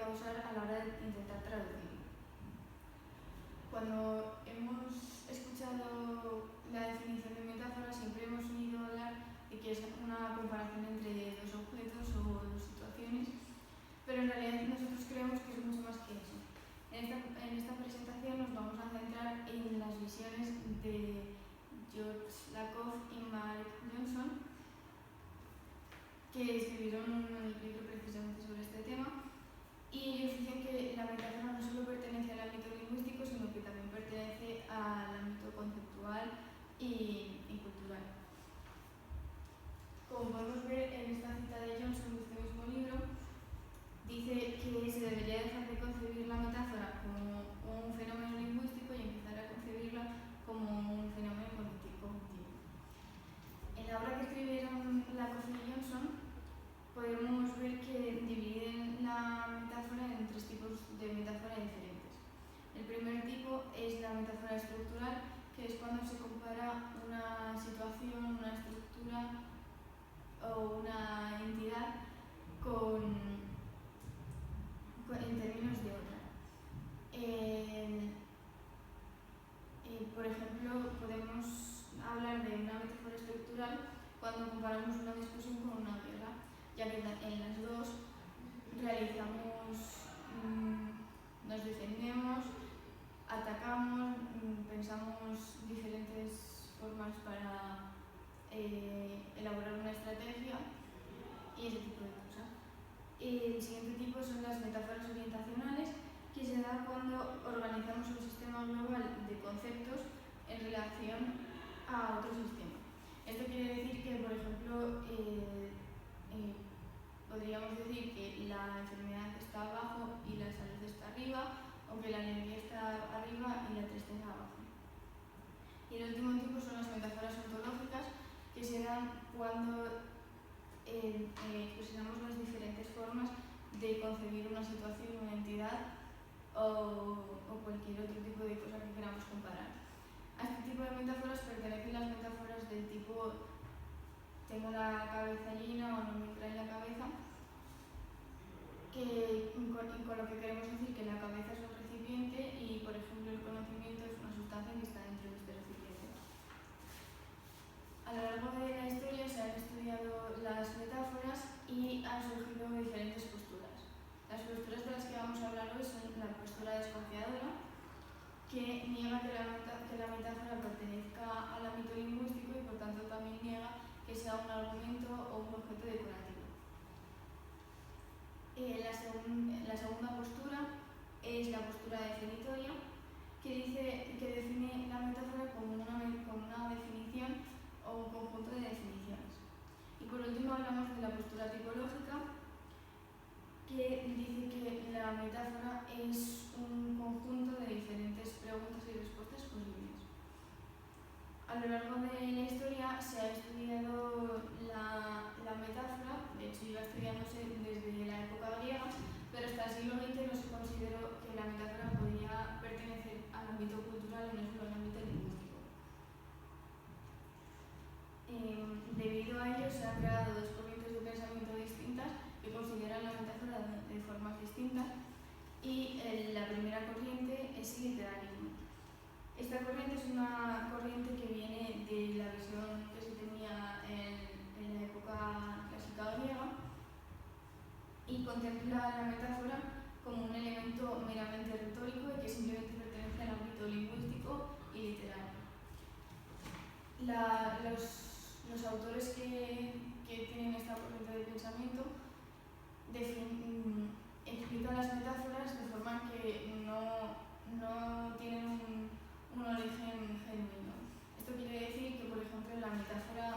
a usar a la hora de intentar traducirlo. Cuando hemos escuchado la definición de metáfora, siempre hemos oído hablar de que es una comparación entre dos objetos o dos situaciones, pero en realidad nosotros creemos que es mucho más que eso. En esta presentación nos vamos a centrar en las visiones de George Lakoff y Mark Johnson, que escribieron un libro precisamente sobre este tema, y ellos dicen que la metáfora no solo pertenece al ámbito lingüístico, sino que también pertenece al ámbito conceptual y cultural. Como podemos ver en esta cita de Johnson de este mismo libro, dice que se debería dejar de concebir la metáfora como un fenómeno lingüístico y empezar a concebirla como un fenómeno cognitivo. En la obra que escribieron Lakoff y Johnson, podemos ver que dividen la metáfora en tres tipos de metáfora diferentes. El primer tipo es la metáfora estructural, que es cuando se compara una situación, una estructura o una entidad en términos de otra. Por ejemplo, podemos hablar de una metáfora estructural cuando comparamos una discusión con una guerra, ya que en las dos nos defendemos, atacamos, pensamos diferentes formas para elaborar una estrategia y ese tipo de cosas. El siguiente tipo son las metáforas orientacionales, que se da cuando organizamos un sistema global de conceptos en relación a otro sistema. Esto quiere decir que, por ejemplo, podríamos decir que la enfermedad está abajo y la salud está arriba, o que la alegría está arriba y la tristeza abajo. Y el último tipo son las metáforas ontológicas, que se dan cuando expresamos las diferentes formas de concebir una situación, una entidad o cualquier otro tipo de cosa que queramos comparar. A este tipo de metáforas pertenecen las metáforas del tipo tengo la cabeza llena o no me entra en la cabeza, con lo que queremos decir que la cabeza es un recipiente y, por ejemplo, el conocimiento es una sustancia que está dentro de este recipiente. A lo largo de la historia se han estudiado las metáforas y han surgido diferentes posturas. Las posturas de las que vamos a hablar hoy son la postura desconfiadora, que niega que la metáfora pertenezca al ámbito lingüístico y por tanto también niega que sea un argumento o un objeto decorativo. La segunda postura es la postura definitoria, que define la metáfora como una definición o un conjunto de definiciones. Y por último hablamos de la postura tipológica, que dice que la metáfora es un conjunto de diferentes preguntas y respuestas posibles. A lo largo de la historia se ha estudiado la metáfora, de hecho iba estudiándose desde la época griega, pero hasta el siglo XX no se consideró que la metáfora podía pertenecer al ámbito cultural y no solo al ámbito lingüístico. Debido a ello se han creado dos corrientes de pensamiento distintas que consideran la metáfora de formas distintas, y la primera corriente es el literalismo. Esta corriente es una corriente que viene de la visión que se tenía en la época clásica griega y contempla la metáfora como un elemento meramente retórico y que simplemente pertenece al ámbito lingüístico y literario. Los autores que tienen esta corriente de pensamiento explican las metáforas de forma que no tienen un origen genuino. Esto quiere decir que, por ejemplo, la metáfora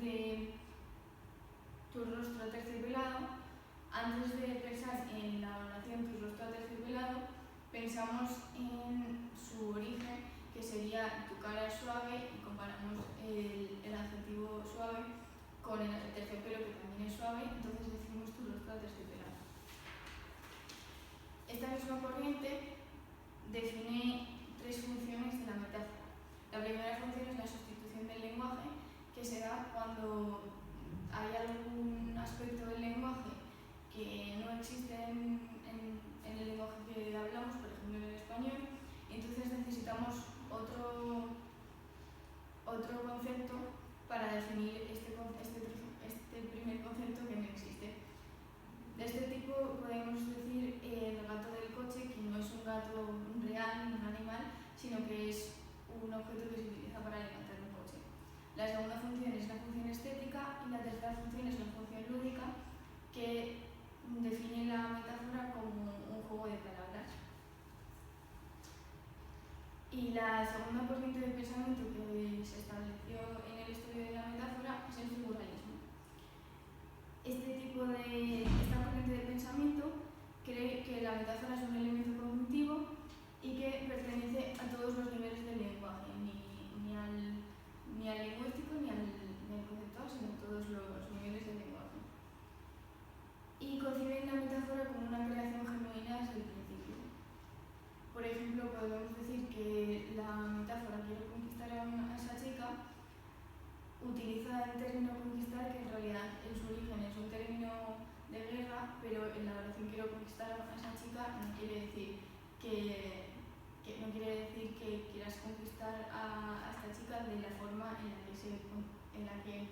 de tu rostro aterciopelado, antes de pensar en la oración tu rostro aterciopelado, pensamos en su origen, que sería tu cara es suave, y comparamos el adjetivo suave con el terciopelo, que también es suave, entonces decimos tu rostro aterciopelado. Esta misma corriente define tres funciones de la metáfora. La primera función es la sustitución del lenguaje, que se da cuando hay algún aspecto del lenguaje que no existe en el lenguaje que hablamos, por ejemplo en el español, entonces necesitamos otro concepto para definir este primer concepto que no existe. De este tipo podemos decir el gato del coche, que no es un gato real, un animal, sino que es un objeto que se utiliza para alimentar un coche. La segunda función es la función estética y la tercera función es la función lúdica, que define la metáfora como un juego de palabras. Y la segunda corriente de pensamiento que se estableció en el estudio de la metáfora es el figuralismo. Esta corriente de pensamiento cree que la metáfora es un elemento cognitivo y que pertenece a todos los niveles del lenguaje, ni al lingüístico ni al conceptual, sino a todos los niveles del lenguaje. Y conciben la metáfora como una creación genuina desde el principio. Por ejemplo, podemos decir que la metáfora quiere conquistar a esa chica, utiliza el término conquistar, que en realidad en su origen es un término de guerra, pero en la oración quiero conquistar a esa chica no quiere decir que quieras conquistar a esta chica de la forma en la que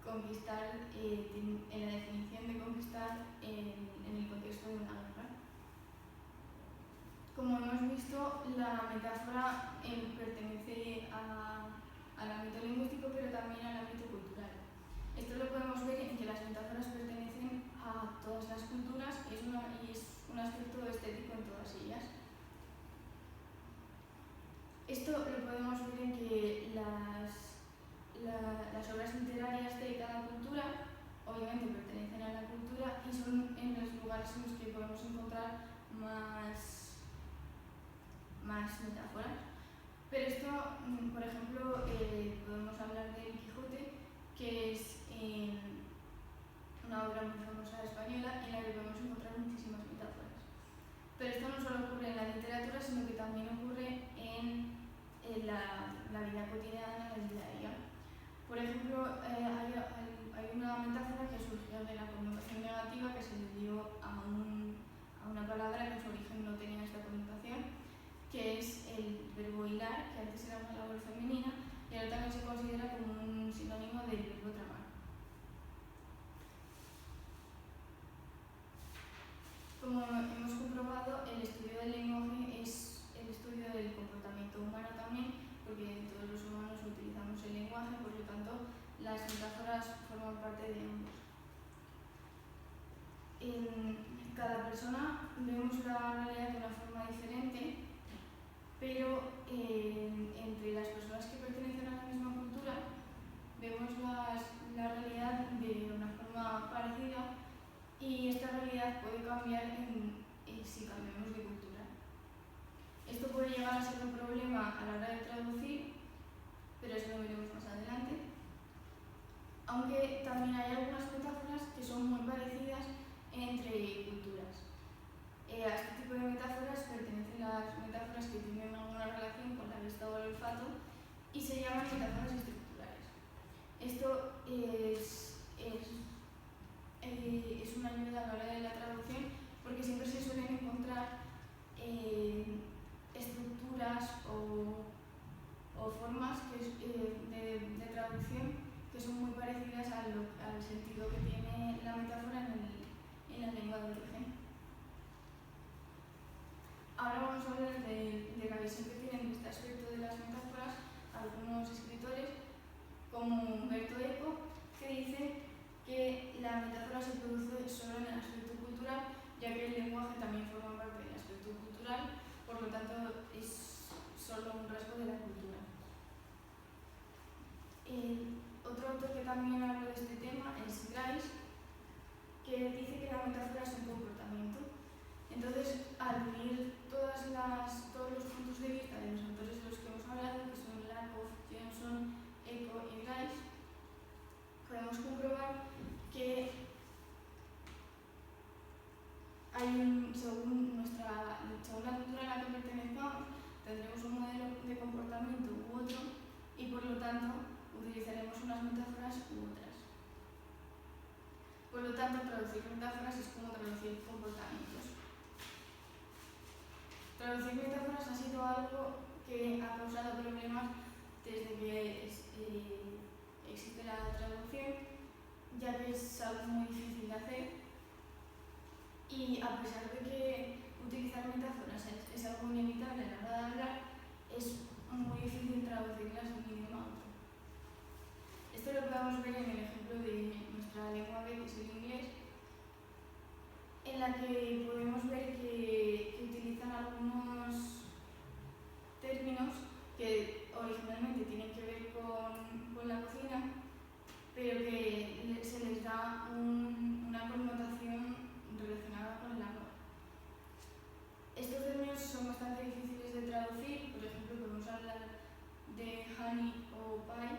conquistar, en la definición de conquistar en el contexto de una guerra. Como hemos visto, la metáfora pertenece al ámbito lingüístico, pero también al ámbito cultural. Esto lo podemos ver en que las metáforas pertenecen a todas las culturas y es un aspecto estético en todas ellas. Esto lo podemos ver en que las obras literarias de cada cultura obviamente pertenecen a la cultura y son en los lugares en los que podemos encontrar más metáforas. Pero esto, por ejemplo, podemos hablar del Quijote, que es una obra muy famosa española en la que podemos encontrar muchísimas metáforas. Pero esto no solo ocurre en la literatura, sino que también ocurre en la vida cotidiana, en el día a día. Por ejemplo, hay una metáfora que surgió de la connotación negativa que se le dio a una palabra que en su origen no tenía esta connotación, que es el verbo hilar, que antes era una labor femenina y ahora también se considera como un sinónimo del verbo tramar. Como hemos comprobado, el estudio del lenguaje es el estudio del comportamiento humano también, porque todos los humanos utilizamos el lenguaje, por lo tanto las metáforas forman parte de ambos. En cada persona vemos la realidad de una forma diferente, pero entre las personas que pertenecen a la misma cultura vemos la realidad de una forma parecida y esta realidad puede cambiar si cambiamos de cultura. Esto puede llegar a ser un problema a la hora de traducir, pero eso lo veremos más adelante. Aunque también hay algunas metáforas que son muy parecidas entre culturas. A este tipo de metáforas pertenecen las metáforas que tienen alguna relación con la vista o el olfato y se llaman metáforas estructurales. Esto es una ayuda a la hora de la traducción porque siempre se suelen encontrar estructuras o formas de traducción que son muy parecidas al sentido que tiene la metáfora en la lengua de origen. Ahora vamos a hablar de la visión que tienen de este aspecto de las metáforas algunos escritores, como Umberto Eco, que dice que la metáfora se produce solo en el aspecto cultural, ya que el lenguaje también forma parte del aspecto cultural, por lo tanto es solo un rasgo de la cultura. Otro autor que también habla de este tema es Grice, que dice que la metáfora es un comportamiento. Entonces, al unir todos los puntos de vista de los autores de los que hemos hablado, que son Lakoff, Johnson, Eco y Grice, podemos comprobar que según la cultura a la que pertenezcamos, tendremos un modelo de comportamiento u otro y por lo tanto utilizaremos unas metáforas u otras. Por lo tanto, traducir metáforas es como traducir comportamientos. Traducir metáforas ha sido algo que ha causado problemas desde que existe la traducción, ya que es algo muy difícil de hacer y a pesar de que utilizar metáforas es algo inevitable a la hora de hablar, es muy difícil traducirlas de un idioma a otro. Esto lo podemos ver en el ejemplo de nuestra lengua B, que es el inglés, en la que podemos ver que utilizan algunos términos que originalmente tienen que ver con la cocina, pero que se les da una connotación relacionada con el amor. Estos términos son bastante difíciles de traducir. Por ejemplo, podemos hablar de honey o pie,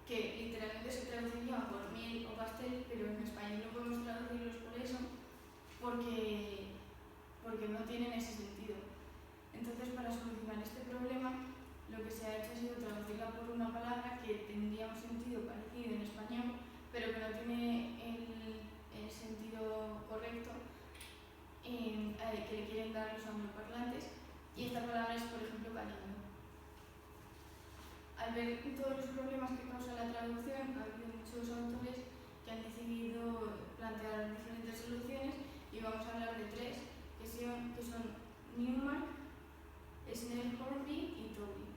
que literalmente se traduciría por miel o pastel, pero en español no podemos traducirlos por eso, porque no tienen ese sentido. Entonces, para solucionar este problema, lo que se ha hecho ha sido traducirla por una palabra que tendría un sentido parecido en español, pero que no tiene el sentido correcto que le quieren dar los angloparlantes, y esta palabra es, por ejemplo, cariño. Al ver todos los problemas que causa la traducción, ha habido muchos autores que han decidido plantear diferentes soluciones, y vamos a hablar de tres, que son Newmark, Snell Hornby y Toby.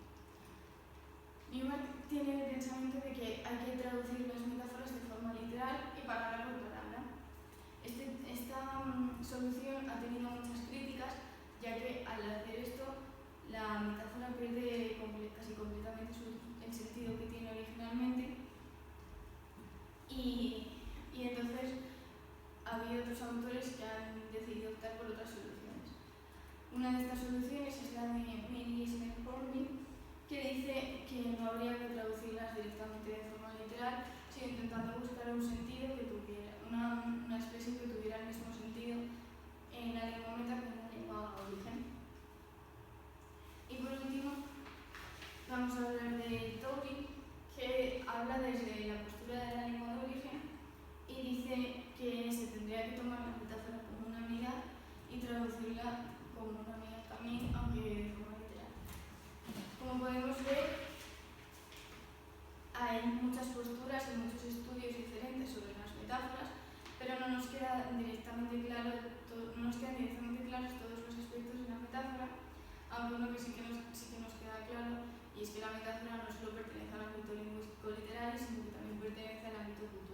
Newmark tiene el pensamiento de que hay que traducir las metáforas de forma literal y palabra por palabra. Esta solución ha tenido muchas críticas, ya que al hacer esto la metáfora pierde casi completamente el sentido que tiene originalmente, y entonces ha habido otros autores que han decidido optar por otras soluciones. Una de estas soluciones es la de Mary Smith Hornby, que dice que no habría que traducirlas directamente de forma literal, sino intentando buscar un sentido que tuviera, una expresión que tuviera el mismo sentido en la lengua meta que en la lengua origen. Y por último, vamos a hablar de Toby, que habla desde la postura de la lengua de origen y dice que se tendría que tomar la metáfora como una amiga y traducirla como una amiga también, aunque de forma literal. Como podemos ver, hay muchas posturas y muchos estudios diferentes sobre las metáforas, pero no nos quedan directamente claros todos los aspectos de la metáfora, aunque uno que sí que nos queda claro, y es que la metáfora no solo pertenece al ámbito lingüístico literal, sino que también pertenece al ámbito cultural.